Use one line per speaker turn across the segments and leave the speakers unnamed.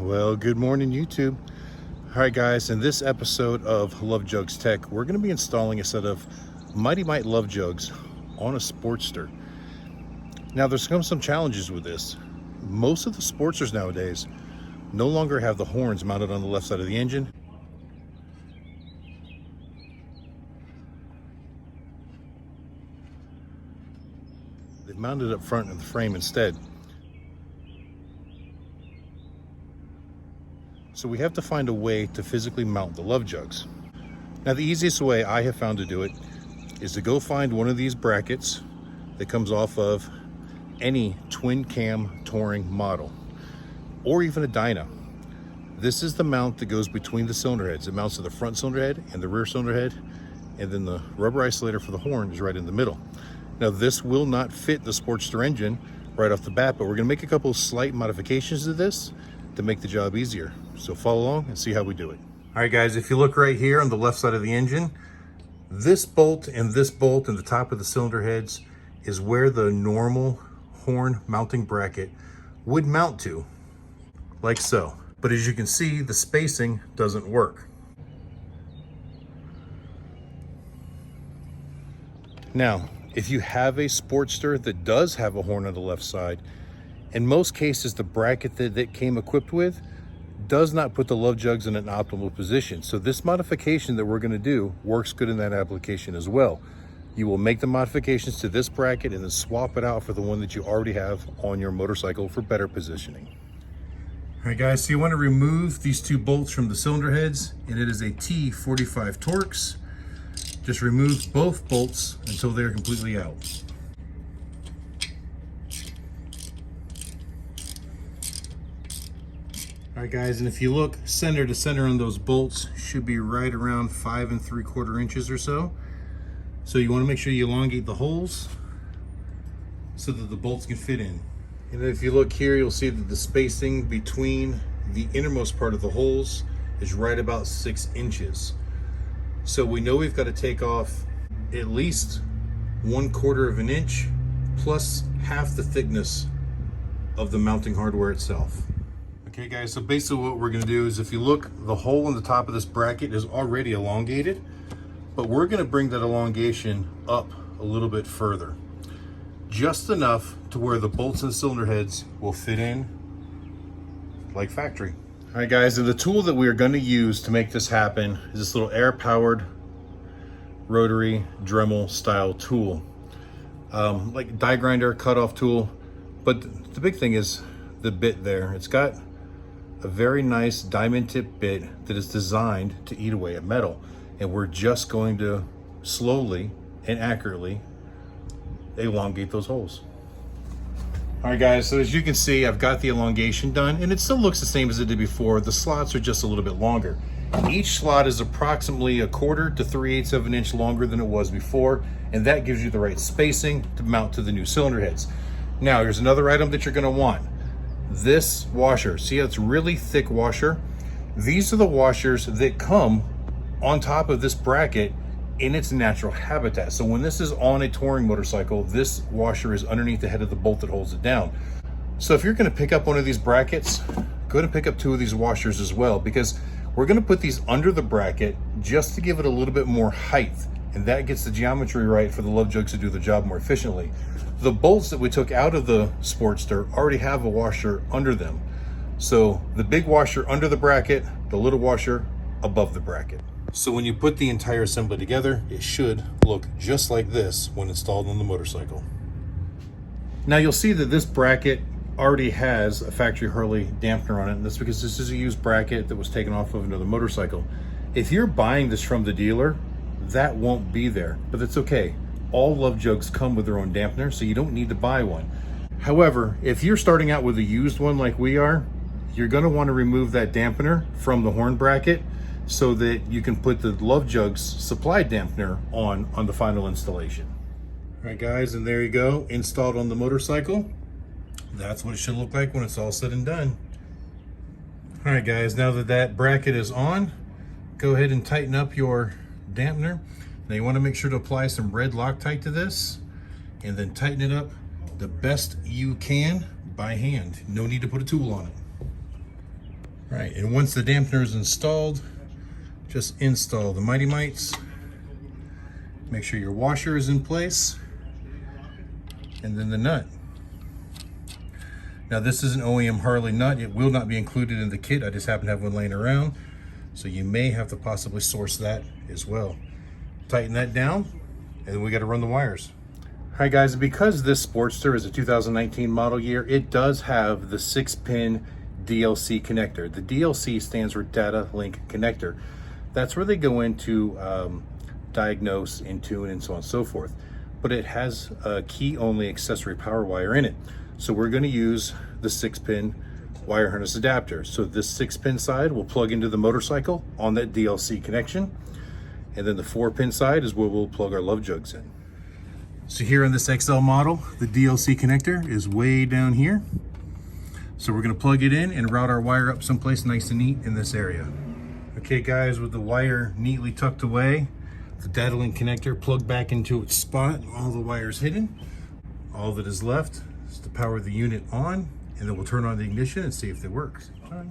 Well, good morning, YouTube. All right, guys, in this episode of Love Jugs Tech, we're going to be installing a set of Mighty Mite Love Jugs on a Sportster. Now, there's some challenges with this. Most of the Sportsters nowadays no longer have the horns mounted on the left side of the engine. They've mounted up front in the frame instead. So we have to find a way to physically mount the Love Jugs. Now, the easiest way I have found to do it is to go find one of these brackets that comes off of any twin cam touring model, or even a Dyna. This is the mount that goes between the cylinder heads. It mounts to the front cylinder head and the rear cylinder head, and then the rubber isolator for the horn is right in the middle. Now, this will not fit the Sportster engine right off the bat, but we're gonna make a couple of slight modifications to this to make the job easier. So follow along and see how we do it. All right, guys, if you look right here on the left side of the engine, this bolt and the top of the cylinder heads is where the normal horn mounting bracket would mount to, like so. But as you can see, the spacing doesn't work. Now, if you have a Sportster that does have a horn on the left side, in most cases, the bracket that it came equipped with does not put the Love Jugs in an optimal position. So this modification that we're going to do works good in that application as well. You will make the modifications to this bracket and then swap it out for the one that you already have on your motorcycle for better positioning. All right, guys, so you want to remove these two bolts from the cylinder heads, and it is a T45 Torx. Just remove both bolts until they're completely out. All right, guys, and if you look center to center on those bolts, should be right around 5 3/4 inches or so. So you want to make sure you elongate the holes so that the bolts can fit in. And if you look here, you'll see that the spacing between the innermost part of the holes is right about 6 inches. So we know we've got to take off at least 1/4 of an inch plus half the thickness of the mounting hardware itself. Okay, guys, so basically what we're going to do is, if you look, the hole in the top of this bracket is already elongated, but we're going to bring that elongation up a little bit further, just enough to where the bolts and cylinder heads will fit in like factory. All right, guys, and the tool that we are going to use to make this happen is this little air-powered rotary Dremel style tool, like die grinder, cutoff tool. But the big thing is the bit there. It's got a very nice diamond tip bit that is designed to eat away at metal, and we're just going to slowly and accurately elongate those holes. All right, guys, so as you can see, I've got the elongation done, and it still looks the same as it did before. The slots are just a little bit longer. Each slot is approximately 1/4 to 3/8 of an inch longer than it was before, and that gives you the right spacing to mount to the new cylinder heads. Now, here's another item that you're gonna want. This washer, see how it's really thick washer? These are the washers that come on top of this bracket in its natural habitat. So when this is on a touring motorcycle, this washer is underneath the head of the bolt that holds it down. So if you're gonna pick up one of these brackets, go ahead and pick up 2 of these washers as well, because we're gonna put these under the bracket just to give it a little bit more height, and that gets the geometry right for the Love Jugs to do the job more efficiently. The bolts that we took out of the Sportster already have a washer under them. So the big washer under the bracket, the little washer above the bracket. So when you put the entire assembly together, it should look just like this when installed on the motorcycle. Now you'll see that this bracket already has a factory Hurley dampener on it, and that's because this is a used bracket that was taken off of another motorcycle. If you're buying this from the dealer, that won't be there, but that's okay. All Love Jugs come with their own dampener, so you don't need to buy one. However, if you're starting out with a used one like we are, you're gonna wanna remove that dampener from the horn bracket so that you can put the Love Jugs supply dampener on the final installation. All right, guys, and there you go, installed on the motorcycle. That's what it should look like when it's all said and done. All right, guys, now that that bracket is on, go ahead and tighten up your dampener. Now you want to make sure to apply some red Loctite to this, and then tighten it up the best you can by hand. No need to put a tool on it. Right, and once the dampener is installed, just install the MITES. Make sure your washer is in place, and then the nut. Now this is an OEM Harley nut. It will not be included in the kit. I just happen to have one laying around, so you may have to possibly source that as well. Tighten that down, and then we got to run the wires. All right guys, because this Sportster is a 2019 model year, it does have the 6-pin DLC connector. The DLC stands for Data Link Connector. That's where they go into diagnose, in tune, and so on and so forth. But it has a key-only accessory power wire in it. So we're going to use the 6-pin wire harness adapter. So this 6-pin side will plug into the motorcycle on that DLC connection. And then the 4-pin side is where we'll plug our Love Jugs in. So here on this XL model, the DLC connector is way down here. So we're going to plug it in and route our wire up someplace nice and neat in this area. Okay guys, with the wire neatly tucked away, the data link connector plugged back into its spot, all the wires hidden, all that is left is to power the unit on, and then we'll turn on the ignition and see if it works. All right.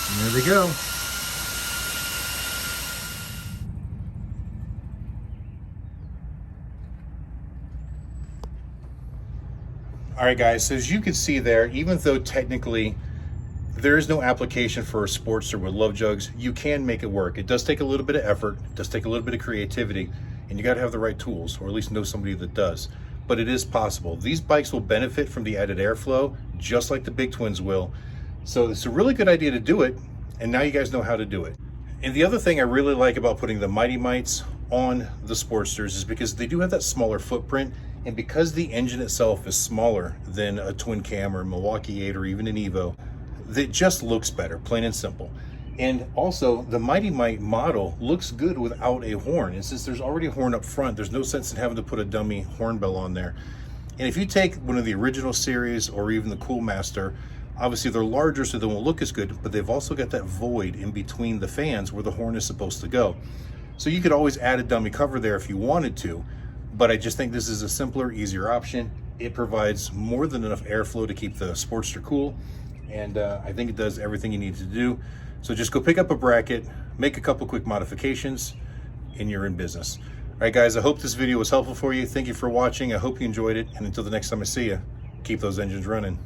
And there they go. All right guys, so as you can see there, even though technically there is no application for a Sportster with Love Jugs, you can make it work. It does take a little bit of effort, it does take a little bit of creativity, and you gotta have the right tools, or at least know somebody that does. But it is possible. These bikes will benefit from the added airflow, just like the big twins will. So it's a really good idea to do it, and now you guys know how to do it. And the other thing I really like about putting the MITES on the Sportsters is because they do have that smaller footprint, and because the engine itself is smaller than a twin cam or a Milwaukee 8 or even an Evo, it just looks better, plain and simple. And also the MITE model looks good without a horn. And since there's already a horn up front, there's no sense in having to put a dummy horn bell on there. And if you take one of the original series or even the Cool Master, obviously they're larger so they won't look as good, but they've also got that void in between the fans where the horn is supposed to go. So you could always add a dummy cover there if you wanted to, but I just think this is a simpler, easier option. It provides more than enough airflow to keep the Sportster cool, and I think it does everything you need to do. So just go pick up a bracket, make a couple quick modifications, and you're in business. All right guys, I hope this video was helpful for you. Thank you for watching. I hope you enjoyed it, and until the next time I see you, keep those engines running.